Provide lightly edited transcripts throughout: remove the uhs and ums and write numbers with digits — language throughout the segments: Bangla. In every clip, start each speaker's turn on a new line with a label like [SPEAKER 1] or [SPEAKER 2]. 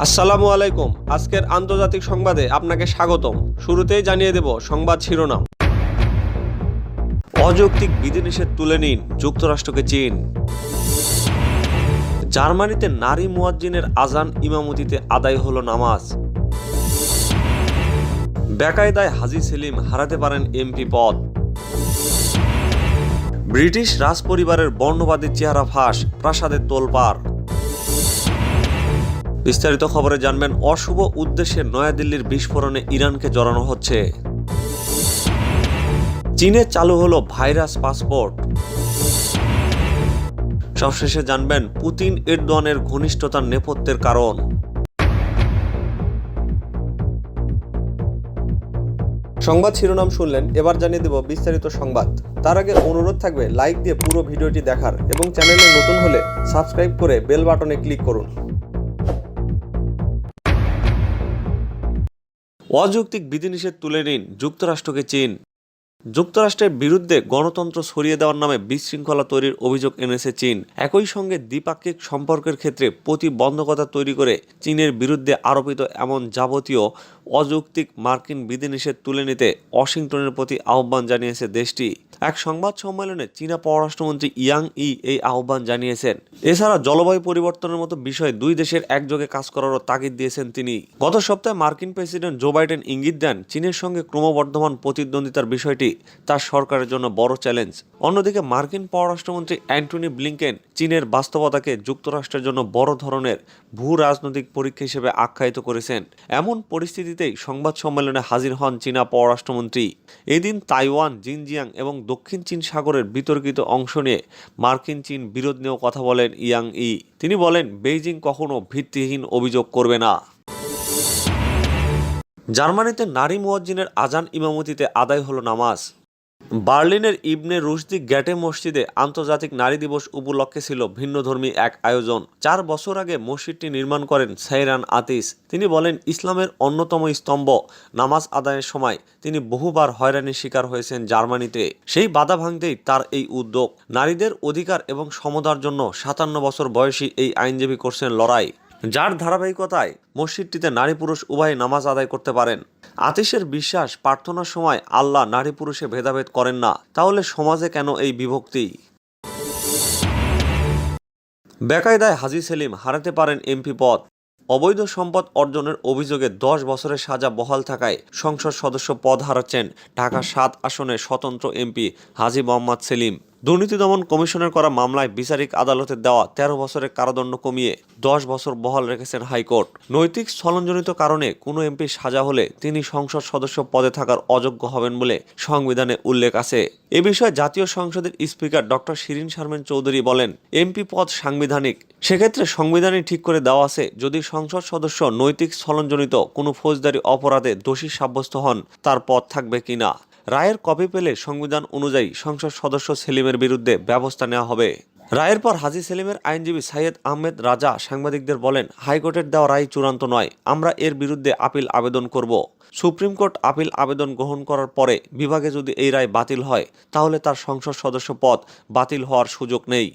[SPEAKER 1] আসসালামু আলাইকুম। আজকের আন্তর্জাতিক সংবাদে আপনাকে স্বাগতম। শুরুতেই জানিয়ে দেব সংবাদ শিরোনাম। অযৌক্তিক বিধিনিষেধ তুলে নিন যুক্তরাষ্ট্রকে চীন। জার্মানিতে নারী মুয়াজ্জিনের আজান ইমামতিতে আদায় হলো নামাজ। বেকায়দায় হাজী সেলিম হারাতে পারেন এমপি পদ। ব্রিটিশ রাজপরিবারের বর্ণবাদী চেহারা ফাঁস, প্রাসাদে তোলপাড়। বিস্তারিত খবরে জানবেন অশুভ উদ্দেশ্যে নয়াদিল্লির বিস্ফোরণে ইরানকে জড়ানো হচ্ছে। চীনে চালু হলো ভাইরাস পাসপোর্ট। সবশেষে জানবেন পুতিন এরদোয়ানের ঘনিষ্ঠতার নেপথ্যের কারণ। সংবাদ শিরোনাম শুনলেন, এবার জানিয়ে দেব বিস্তারিত সংবাদ। তার আগে অনুরোধ থাকবে লাইক দিয়ে পুরো ভিডিওটি দেখার এবং চ্যানেলে নতুন হলে সাবস্ক্রাইব করে বেল বাটনে ক্লিক করুন। অযৌক্তিক বিধিনিষেধ তুলে নিন যুক্তরাষ্ট্রকে চীন। যুক্তরাষ্ট্রের বিরুদ্ধে গণতন্ত্র ছড়িয়ে দেওয়ার নামে বিশৃঙ্খলা তৈরির অভিযোগ এনেছে চীন। একই সঙ্গে দ্বিপাক্ষিক সম্পর্কের ক্ষেত্রে প্রতিবন্ধকতা তৈরি করে চীনের বিরুদ্ধে আরোপিত এমন যাবতীয় অযৌক্তিক মার্কিন বিধিনিষেধ তুলে নিতে ওয়াশিংটনের প্রতি আহ্বান জানিয়েছে দেশটি। এক সংবাদ সম্মেলনে চীনা পররাষ্ট্রমন্ত্রী ইয়াং ই এই আহ্বান জানিয়েছেন। এছাড়া জলবায়ু পরিবর্তনের মতো বিষয়ে দুই দেশের একযোগে কাজ করারও তাগিদ দিয়েছেন তিনি। গত সপ্তাহে মার্কিন প্রেসিডেন্ট জো বাইডেন ইঙ্গিত দেন চীনের সঙ্গে ক্রমবর্ধমান প্রতিদ্বন্দ্বিতার বিষয়টি তার সরকারের জন্য বড় চ্যালেঞ্জ। অন্যদিকে মার্কিন পররাষ্ট্রমন্ত্রী অ্যান্টনি ব্লিংকেন চীনের বাস্তবতাকে যুক্তরাষ্ট্রের জন্য বড় ধরনের ভূ রাজনৈতিক পরীক্ষা হিসেবে আখ্যায়িত করেছেন। এমন পরিস্থিতিতেই সংবাদ সম্মেলনে হাজির হন চীনা পররাষ্ট্রমন্ত্রী। এদিন তাইওয়ান, জিনজিয়াং এবং দক্ষিণ চীন সাগরের বিতর্কিত অংশ নিয়ে মার্কিন চীন বিরোধ নিয়েও কথা বলেন ইয়াং ই। তিনি বলেন, বেইজিং কখনো ভিত্তিহীন অভিযোগ করবে না। জার্মানিতে নারী মুয়াজ্জিনের আজান ইমামতিতে আদায় হলো নামাজ। বার্লিনের ইবনে রুশদি গ্যাটে মসজিদে আন্তর্জাতিক নারী দিবস উপলক্ষে ছিল ভিন্নধর্মী এক আয়োজন। 4 বছর আগে মসজিদটি নির্মাণ করেন সাইরান আতিস। তিনি বলেন, ইসলামের অন্যতম স্তম্ভ নামাজ আদায়ের সময় তিনি বহুবার হয়রানির শিকার হয়েছেন জার্মানিতে। সেই বাধা ভাঙতেই তার এই উদ্যোগ। নারীদের অধিকার এবং সমতার জন্য 57 বছর বয়সী এই আইনজীবী করছেন লড়াই, যার ধারাবাহিকতায় মসজিদটিতে নারী পুরুষ উভয় নামাজ আদায় করতে পারেন। আতিশের বিশ্বাস, প্রার্থনার সময় আল্লাহ নারী পুরুষে ভেদাভেদ করেন না। তাহলে সমাজে কেন এই বিভক্তি? বেকায়দায় হাজী সেলিম হারাতে পারেন এমপি পদ। অবৈধ সম্পদ অর্জনের অভিযোগে 10 বছরের সাজা বহাল থাকায় সংসদ সদস্য পদ হারাচ্ছেন ঢাকা 7 আসনের স্বতন্ত্র এমপি হাজী মোহাম্মদ সেলিম। দুর্নীতি দমন কমিশনের করা মামলায় বিচারিক আদালতের দেওয়া 13 বছরের কারাদণ্ড কমিয়ে 10 বছর বহাল রেখেছেন হাইকোর্ট। নৈতিক স্থলনজনিত কারণে কোনো এমপি সাজা হলে তিনি সংসদ সদস্য পদে থাকার অযোগ্য হবেন বলে সংবিধানে উল্লেখ আছে। এ বিষয়ে জাতীয় সংসদের স্পিকার ডক্টর শিরিন শারমিন চৌধুরী বলেন, এমপি পদ সাংবিধানিক। সেক্ষেত্রে সংবিধানে ঠিক করে দেওয়া আছে, যদি সংসদ সদস্য নৈতিক স্থলনজনিত কোনো ফৌজদারি অপরাধে দোষী সাব্যস্ত হন, তার পদ থাকবে কিনা। রায়ের কপি পেলে সংবিধান অনুযায়ী সংসদ সদস্য সেলিমের বিরুদ্ধে ব্যবস্থা নেওয়া হবে। রায়ের পর হাজী সেলিমের আইনজীবী সাইয়েদ আহমেদ রাজা সাংবাদিকদের বলেন, হাইকোর্টের দেওয়া রায় চূড়ান্ত নয়, আমরা এর বিরুদ্ধে আপিল আবেদন করব। সুপ্রিম কোর্ট আপিল আবেদন গ্রহণ করার পরে বিভাগে যদি এই রায় বাতিল হয়, তাহলে তার সংসদ সদস্য পদ বাতিল হওয়ার সুযোগ নেই।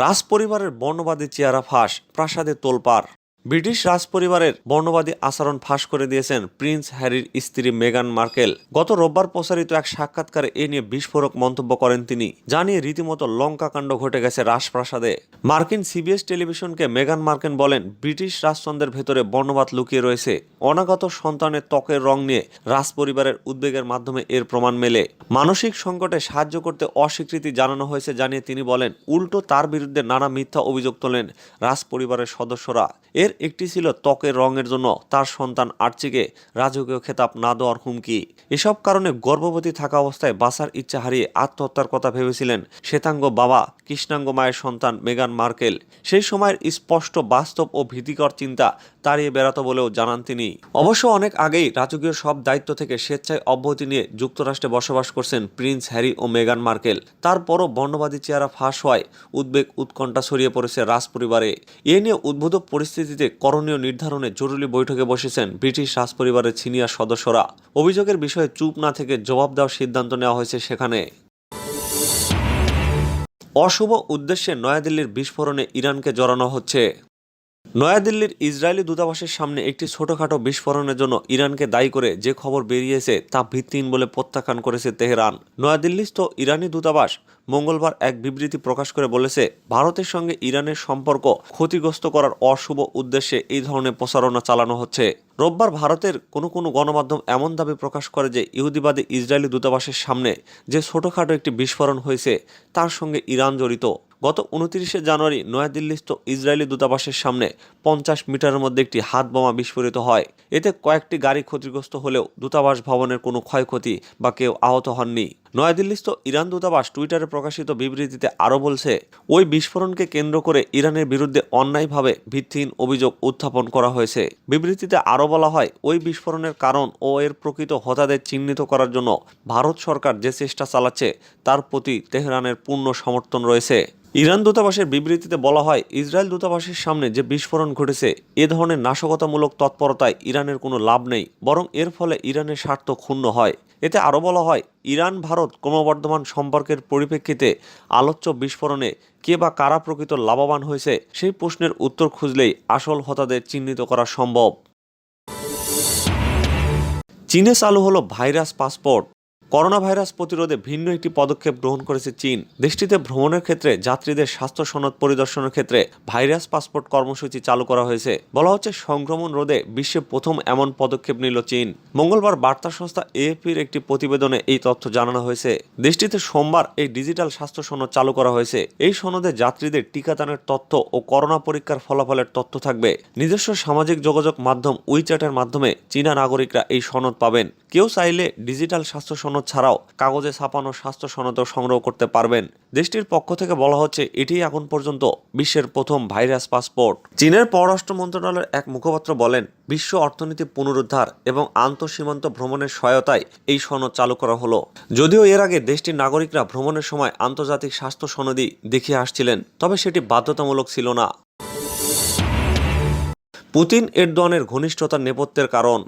[SPEAKER 1] রাজপরিবারের বর্ণবাদী চেহারা ফাঁস, প্রাসাদে তোলপাড়। ব্রিটিশ রাজপরিবারের বর্ণবাদী আচরণ ফাঁস করে দিয়েছেন প্রিন্স হ্যারির স্ত্রী মেগান মার্কেল। গত রোববার প্রচারিত এক সাক্ষাৎকারে এ নিয়ে বিস্ফোরক মন্তব্য করেন তিনি। জানিয়ে রীতিমতো লঙ্কাকাণ্ড ঘটে গেছে রাজপ্রাসাদে। মার্কিন সিবিএস টেলিভিশনকে মেগান মার্কেল বলেন, ব্রিটিশ রাজতন্ত্রের ভেতরে বর্ণবাদ লুকিয়ে রয়েছে। অনাগত সন্তানের ত্বকের রং নিয়ে রাজপরিবারের উদ্বেগের মাধ্যমে এর প্রমাণ মেলে। মানসিক সংকটে সাহায্য করতে অস্বীকৃতি জানানো হয়েছে জানিয়ে তিনি বলেন, উল্টো তার বিরুদ্ধে নানা মিথ্যা অভিযোগ তোলেন রাজপরিবারের সদস্যরা। এর একটি ছিল ত্বকের রঙের জন্য তার সন্তান আর্চিকে রাজকীয় খেতাব না দেওয়ার হুমকি। এসব কারণে গর্ভবতী থাকা অবস্থায় বাঁচার ইচ্ছা হারিয়ে আত্মহত্যার কথা ভেবেছিলেন শ্বেতাঙ্গ বাবা কৃষ্ণাঙ্গ মায়ের সন্তান মেগান মার্কেল। সেই সময়ের স্পষ্ট, বাস্তব ও ভীতিকর চিন্তা তাড়িয়ে বেড়াতো বলেও জানান তিনি। অবশ্য অনেক আগেই রাজকীয় সব দায়িত্ব থেকে স্বেচ্ছায় অব্যাহতি নিয়ে যুক্তরাষ্ট্রে বসবাস করছেন প্রিন্স হ্যারি ও মেগান মার্কেল। তারপরও বর্ণবাদী চেহারা ফাঁস হওয়ায় উদ্বেগ উৎকণ্ঠা ছড়িয়ে পড়েছে রাজপরিবারে। এ নিয়ে উদ্ভূত পরিস্থিতিতে করণীয় নির্ধারণে জরুরি বৈঠকে বসেছেন ব্রিটিশ রাজপরিবারের সিনিয়র সদস্যরা। অভিযোগের বিষয়ে চুপ না থেকে জবাব দেওয়ার সিদ্ধান্ত নেওয়া হয়েছে সেখানে। অশুভ উদ্দেশ্যে নয়াদিল্লির বিস্ফোরণে ইরানকে জড়ানো হচ্ছে। নয়াদিল্লির ইসরায়েলি দূতাবাসের সামনে একটি ছোটখাটো বিস্ফোরণের জন্য ইরানকে দায়ী করে যে খবর বেরিয়েছে তা ভিত্তিহীন বলে প্রত্যাখ্যান করেছে তেহরান। নয়াদিল্লিস্থ ইরানি দূতাবাস মঙ্গলবার এক বিবৃতি প্রকাশ করে বলেছে, ভারতের সঙ্গে ইরানের সম্পর্ক ক্ষতিগ্রস্ত করার অশুভ উদ্দেশ্যে এই ধরনের প্রচারণা চালানো হচ্ছে। রোববার ভারতের কোনো গণমাধ্যম এমন দাবি প্রকাশ করে যে ইহুদিবাদী ইসরায়েলি দূতাবাসের সামনে যে ছোটখাটো একটি বিস্ফোরণ হয়েছে তার সঙ্গে ইরান জড়িত। গত 29 জানুয়ারি নয়াদিল্লিস্থ ইসরায়েলি দূতাবাসের সামনে 50 মিটারের মধ্যে একটি হাত বোমা বিস্ফোরিত হয়। এতে কয়েকটি গাড়ি ক্ষতিগ্রস্ত হলেও দূতাবাস ভবনের কোনো ক্ষয়ক্ষতি বা কেউ আহত হননি। নয়াদিল্লিস্থ ইরান দূতাবাস টুইটারে প্রকাশিত বিবৃতিতে আরও বলছে, ওই বিস্ফোরণকে কেন্দ্র করে ইরানের বিরুদ্ধে অন্যায়ভাবে ভিত্তিহীন অভিযোগ উত্থাপন করা হয়েছে। বিবৃতিতে আরও বলা হয়, ওই বিস্ফোরণের কারণ ও এর প্রকৃত হোতাদের চিহ্নিত করার জন্য ভারত সরকার যে চেষ্টা চালাচ্ছে তার প্রতি তেহরানের পূর্ণ সমর্থন রয়েছে। ইরান দূতাবাসের বিবৃতিতে বলা হয়, ইসরায়েল দূতাবাসের সামনে যে বিস্ফোরণ ঘটেছে এ ধরনের নাশকতামূলক তৎপরতায় ইরানের কোনো লাভ নেই, বরং এর ফলে ইরানের স্বার্থ ক্ষুণ্ণ হয়। এতে আরও বলা হয়, ইরান ভারত ক্রমবর্ধমান সম্পর্কের পরিপ্রেক্ষিতে আলোচ্য বিস্ফোরণে কে বা কারা প্রকৃত লাভবান হয়েছে সেই প্রশ্নের উত্তর খুঁজলেই আসল হোতাদের চিহ্নিত করা সম্ভব। চীনে চালু হলো ভাইরাস পাসপোর্ট। করোনা ভাইরাস প্রতিরোধে ভিন্ন একটি পদক্ষেপ গ্রহণ করেছে চীন। দেশটিতে ভ্রমণের ক্ষেত্রে যাত্রীদের স্বাস্থ্য সনদ পরিদর্শনের ক্ষেত্রে ভাইরাস পাসপোর্ট কর্মসূচি চালু করা হয়েছে। বলা হচ্ছে, সংক্রমণ রোধে বিশ্বে প্রথম এমন পদক্ষেপ নিল চীন। মঙ্গলবার বার্তা সংস্থা এএফপির একটি প্রতিবেদনে এই তথ্য জানানো হয়েছে। দেশটিতে সোমবার এই ডিজিটাল স্বাস্থ্য সনদ চালু করা হয়েছে। এই সনদে যাত্রীদের টিকাদানের তথ্য ও করোনা পরীক্ষার ফলাফলের তথ্য থাকবে। নিজস্ব সামাজিক যোগাযোগ মাধ্যম উইচ্যাটের মাধ্যমে চীনা নাগরিকরা এই সনদ পাবেন। কেউ চাইলে ডিজিটাল স্বাস্থ্য সনদ ছাড়াও কাগজে ছাপানো স্বাস্থ্য সনদও সংগ্রহ করতে পারবেন। দেশটির পক্ষ থেকে বলা হচ্ছে, এটি এখন পর্যন্ত বিশ্বের প্রথম ভাইরাস পাসপোর্ট। চীনের পররাষ্ট্র মন্ত্রণালয়ের এক মুখপাত্র বলেন, বিশ্ব অর্থনীতি পুনরুদ্ধার এবং আন্তঃসীমান্ত ভ্রমণের সহায়তায় এই সনদ চালু করা হলো। যদিও এর আগে দেশটির নাগরিকরা ভ্রমণের সময় আন্তর্জাতিক স্বাস্থ্য সনদই দেখিয়ে আসছিলেন, তবে সেটি বাধ্যতামূলক ছিল না। পুতিন এরদোয়ানের ঘনিষ্ঠতার নেপথ্যের কারণ।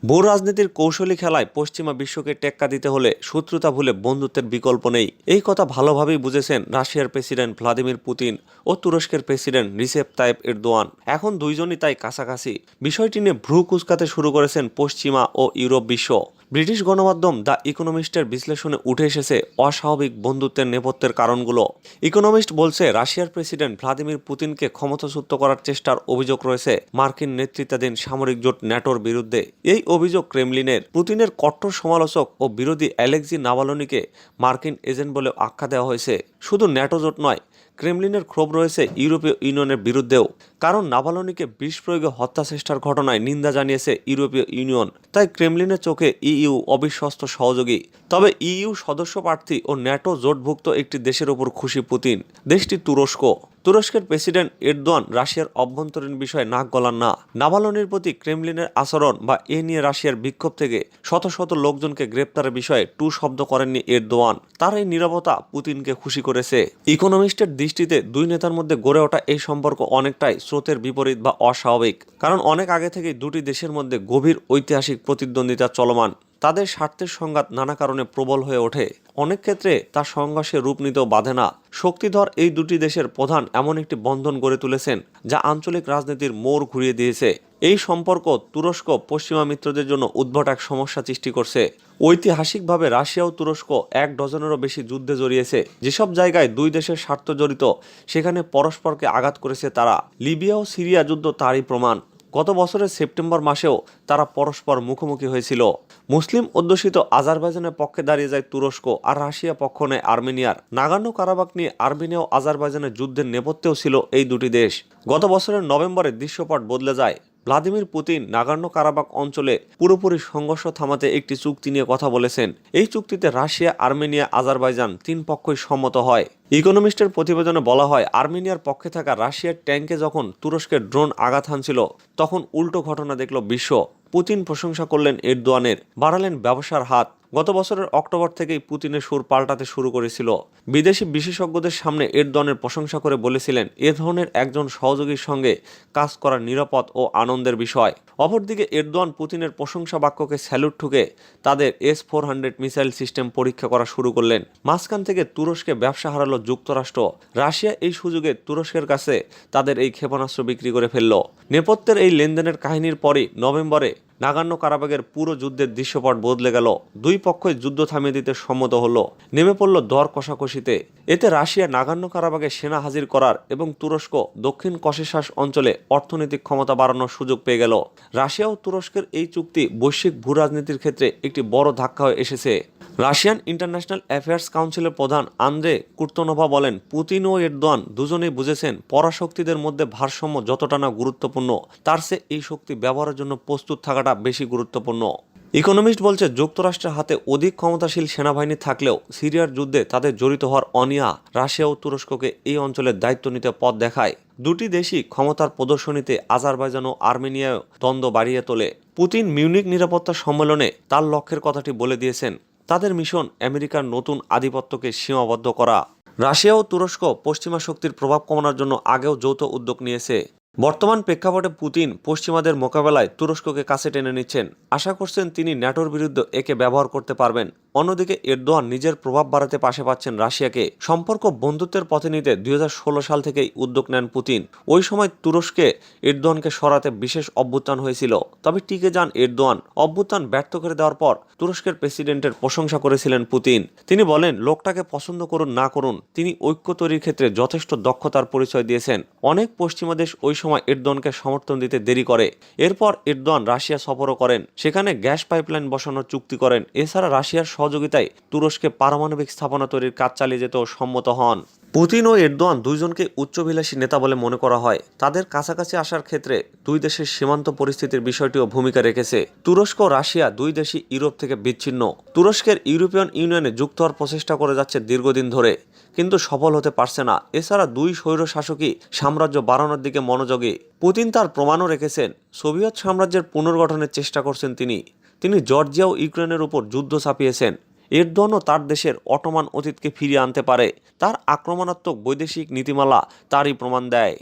[SPEAKER 1] ভূ রাজনীতির কৌশলী খেলায় পশ্চিমা বিশ্বকে টেক্কা দিতে হলে শত্রুতা ভুলে বন্ধুত্বের বিকল্প নেই, এই কথা ভালোভাবেই বুঝেছেন রাশিয়ার প্রেসিডেন্ট ভ্লাদিমির পুতিন ও তুরস্কের প্রেসিডেন্ট রিসেপ তাইপ এরদোয়ান। এখন দুইজনই তাই কাছাকাছি। বিষয়টি নিয়ে ভ্রু কুঁচকাতে শুরু করেছেন পশ্চিমা ও ইউরোপ বিশ্ব। ব্রিটিশ গণমাধ্যম দ্য ইকোনমিস্টের বিশ্লেষণে উঠে এসেছে অস্বাভাবিক বন্ধুত্বের নেপথ্যের কারণগুলো। ইকোনমিস্ট বলছে, রাশিয়ার প্রেসিডেন্ট ভ্লাদিমির পুতিনকে ক্ষমতাচ্যুত করার চেষ্টার অভিযোগ রয়েছে মার্কিন নেতৃত্বাধীন সামরিক জোট ন্যাটোর বিরুদ্ধে। এই অভিযোগ ক্রেমলিনের। পুতিনের কট্টর সমালোচক ও বিরোধী অ্যালেক্সি নাভালনিকে মার্কিন এজেন্ট বলে আখ্যা দেওয়া হয়েছে। শুধু ন্যাটো জোট নয়, ক্রেমলিনের ক্ষোভ রয়েছে ইউরোপীয় ইউনিয়নের বিরুদ্ধেও, কারণ নাভালনিকে বিষ প্রয়োগে হত্যা চেষ্টার ঘটনায় নিন্দা জানিয়েছে ইউরোপীয় ইউনিয়ন। তাই ক্রেমলিনের চোখে ইইউ অবিশ্বস্ত সহযোগী। তবে ইইউ সদস্য প্রার্থী ও ন্যাটো জোটভুক্ত একটি দেশের উপর খুশি পুতিন, দেশটি তুরস্ক। তুরস্কের প্রেসিডেন্ট এরদোয়ান রাশিয়ার অভ্যন্তরীণ বিষয়ে নাক গলান না। নাভালনির প্রতি ক্রেমলিনের আচরণ বা এ নিয়ে রাশিয়ার বিক্ষোভ থেকে শত শত লোকজনকে গ্রেপ্তারের বিষয়ে টু শব্দ করেননি এরদোয়ান। তার এই নীরবতা পুতিনকে খুশি করেছে। ইকোনমিস্টের দৃষ্টিতে দুই নেতার মধ্যে গড়ে ওঠা এই সম্পর্ক অনেকটাই স্রোতের বিপরীত বা অস্বাভাবিক, কারণ অনেক আগে থেকেই দুটি দেশের মধ্যে গভীর ঐতিহাসিক প্রতিদ্বন্দ্বিতা চলমান। তাদের স্বার্থের সংঘাত নানা কারণে প্রবল হয়ে ওঠে। অনেক ক্ষেত্রে তা সংঘর্ষে রূপ নিতেও বাধে না। শক্তিধর এই দুটি দেশের প্রধান এমন একটি বন্ধন গড়ে তুলেছেন যা আঞ্চলিক রাজনীতির মোড় ঘুরিয়ে দিয়েছে। এই সম্পর্ক তুরস্ক পশ্চিমা মিত্রদের জন্য উদ্ভট এক সমস্যা সৃষ্টি করছে। ঐতিহাসিকভাবে রাশিয়া ও তুরস্ক 1 ডজনেরও বেশি যুদ্ধে জড়িয়েছে। যেসব জায়গায় দুই দেশের স্বার্থ জড়িত সেখানে পরস্পরকে আঘাত করেছে তারা। লিবিয়া ও সিরিয়া যুদ্ধ তারই প্রমাণ। গত বছরের সেপ্টেম্বর মাসেও তারা পরস্পর মুখোমুখি হয়েছিল। মুসলিম অধ্যুষিত আজারবাইজানের পক্ষে দাঁড়িয়ে যায় তুরস্ক, আর রাশিয়া পক্ষ নেয় আর্মেনিয়ার। নাগার্নো কারাবাখ নিয়ে আর্মেনিয়া ও আজারবাইজানের যুদ্ধের নেপথ্যেও ছিল এই দুটি দেশ। গত বছরের নভেম্বরে দৃশ্যপট বদলে যায়। ভ্লাদিমির পুতিন নাগার্নো কারাবাখ অঞ্চলে পুরোপুরি সংঘর্ষ থামাতে একটি চুক্তি নিয়ে কথা বলেছেন। এই চুক্তিতে রাশিয়া, আর্মেনিয়া, আজারবাইজান 3 পক্ষই সম্মত হয়। ইকোনমিস্টের প্রতিবেদনে বলা হয়, আর্মেনিয়ার পক্ষে থাকা রাশিয়ার ট্যাঙ্কে যখন তুরস্কের ড্রোন আঘাত হানছিল তখন উল্টো ঘটনা দেখল বিশ্ব। পুতিন প্রশংসা করলেন এরদোয়ানের, বাড়ালেন ব্যবসার হাত। গত বছরের অক্টোবর থেকেই পুতিনের সুর পাল্টাতে শুরু করেছিল। বিদেশি বিশেষজ্ঞদের সামনে এরদোয়ানের প্রশংসা করে বলেছিলেন এ ধরনের একজন সহযোগীর সঙ্গে কাজ করা নিরাপদ ও আনন্দের বিষয়। অপরদিকে এরদোয়ান পুতিনের প্রশংসা বাক্যকে স্যালুট ঠুকে তাদের S-400 মিসাইল সিস্টেম পরীক্ষা করা শুরু করলেন। মাঝখান থেকে তুরস্কে ব্যবসা হারালো যুক্তরাষ্ট্র। রাশিয়া এই সুযোগে তুরস্কের কাছে তাদের এই ক্ষেপণাস্ত্র বিক্রি করে ফেলল। নেপথ্যের এই লেনদেনের কাহিনীর পরই নভেম্বরে নাগার্নো কারাবাগের পুরো যুদ্ধের দৃশ্যপট বদলে গেল। দুই পক্ষই যুদ্ধ থামিয়ে দিতে সম্মত হলো, নেমে পড়ল দর কষাকষিতে। এতে রাশিয়া নাগার্নো কারাবাগে সেনা হাজির করার এবং তুরস্ক দক্ষিণ ককেশাস অঞ্চলে অর্থনৈতিক ক্ষমতা বাড়ানোর সুযোগ পেয়ে গেল। রাশিয়া ও তুরস্কের এই চুক্তি বৈশ্বিক ভূরাজনীতির ক্ষেত্রে একটি বড় ধাক্কা হয়ে এসেছে। রাশিয়ান ইন্টারন্যাশনাল অ্যাফেয়ার্স কাউন্সিলের প্রধান আন্দ্রে কুর্তনোভা বলেন, পুতিন ও এরদোয়ান দুজনেই বুঝেছেন পরাশক্তিদের মধ্যে ভারসাম্য যতটা না গুরুত্বপূর্ণ, তার চেয়ে এই শক্তি ব্যবহারের জন্য প্রস্তুত থাকাটা বেশি গুরুত্বপূর্ণ। ইকোনমিস্ট বলছে, যুক্তরাষ্ট্রের হাতে অধিক ক্ষমতাশীল সেনাবাহিনী থাকলেও সিরিয়ার যুদ্ধে তাদের জড়িত হওয়ার অনীহা রাশিয়া ও তুরস্ককে এই অঞ্চলের দায়িত্ব নিতে পথ দেখায়। দুটি দেশই ক্ষমতার প্রদর্শনীতে আজারবাইজান ও আর্মেনিয়ায় দ্বন্দ্ব বাড়িয়ে তোলে। পুতিন মিউনিক নিরাপত্তা সম্মেলনে তার লক্ষ্যের কথাটি বলে দিয়েছেন। তাদের মিশন আমেরিকার নতুন আধিপত্যকে সীমাবদ্ধ করা। রাশিয়া ও তুরস্ক পশ্চিমা শক্তির প্রভাব কমানোর জন্য আগেও যৌথ উদ্যোগ নিয়েছে। বর্তমান প্রেক্ষাপটে পুতিন পশ্চিমাদের মোকাবেলায় তুরস্ককে কাছে টেনে নিচ্ছেন। আশা করছেন তিনি ন্যাটোর বিরুদ্ধে একে ব্যবহার করতে পারবেন। অন্যদিকে এরদোয়ান নিজের প্রভাব বাড়াতে পাশে পাচ্ছেন রাশিয়াকে। সম্পর্ক বন্ধুত্বের পথে নিতে 2016 সাল থেকেই উদ্যোগ নেন পুতিন। ওই সময় তুরস্কে এরদোয়ানকে সরাতে বিশেষ অভ্যুত্থান হয়েছিল, তবে টিকে যান এরদোয়ান। অভ্যুত্থান ব্যর্থ করে দেওয়ার পর তুরস্কের প্রেসিডেন্টের প্রশংসা করেছিলেন পুতিন। তিনি বলেন, লোকটাকে পছন্দ করুন না করুন, তিনি ঐক্য তৈরির ক্ষেত্রে যথেষ্ট দক্ষতার পরিচয় দিয়েছেন। অনেক পশ্চিমা দেশ ওই সময় এরদোয়ানকে সমর্থন দিতে দেরি করে। এরপর এরদোয়ান রাশিয়া সফরও করেন, সেখানে গ্যাস পাইপলাইন বসানোর চুক্তি করেন। এছাড়া রাশিয়ার সহযোগিতায় তুরস্কে পারমাণবিক স্থাপনা তৈরির কাজ চালিয়ে যেতেও সম্মত হন। পুতিন ও এরদোয়ান দুইজনকে উচ্চাভিলাষী নেতা বলে মনে করা হয়। তাদের কাছাকাছি আসার ক্ষেত্রে দুই দেশের সীমান্ত পরিস্থিতির বিষয়টিও ভূমিকা রেখেছে। তুরস্ক ও রাশিয়া দুই দেশই ইউরোপ থেকে বিচ্ছিন্ন। তুরস্কের ইউরোপিয়ান ইউনিয়নে যুক্ত হওয়ার প্রচেষ্টা করে যাচ্ছে দীর্ঘদিন ধরে, কিন্তু সফল হতে পারছে না। এছাড়া দুই স্বৈরশাসকই সাম্রাজ্য বাড়ানোর দিকে মনোযোগী। পুতিন তার প্রমাণও রেখেছেন। সোভিয়েত সাম্রাজ্যের পুনর্গঠনের চেষ্টা করছেন তিনি জর্জিয়া ও ইউক্রেনের উপর যুদ্ধ চাপিয়েছেন। এরদোয়ানও তার দেশের অটোমান অতীতকে ফিরিয়ে আনতে পারে। তার আক্রমণাত্মক বৈদেশিক নীতিমালা তারই প্রমাণ দেয়।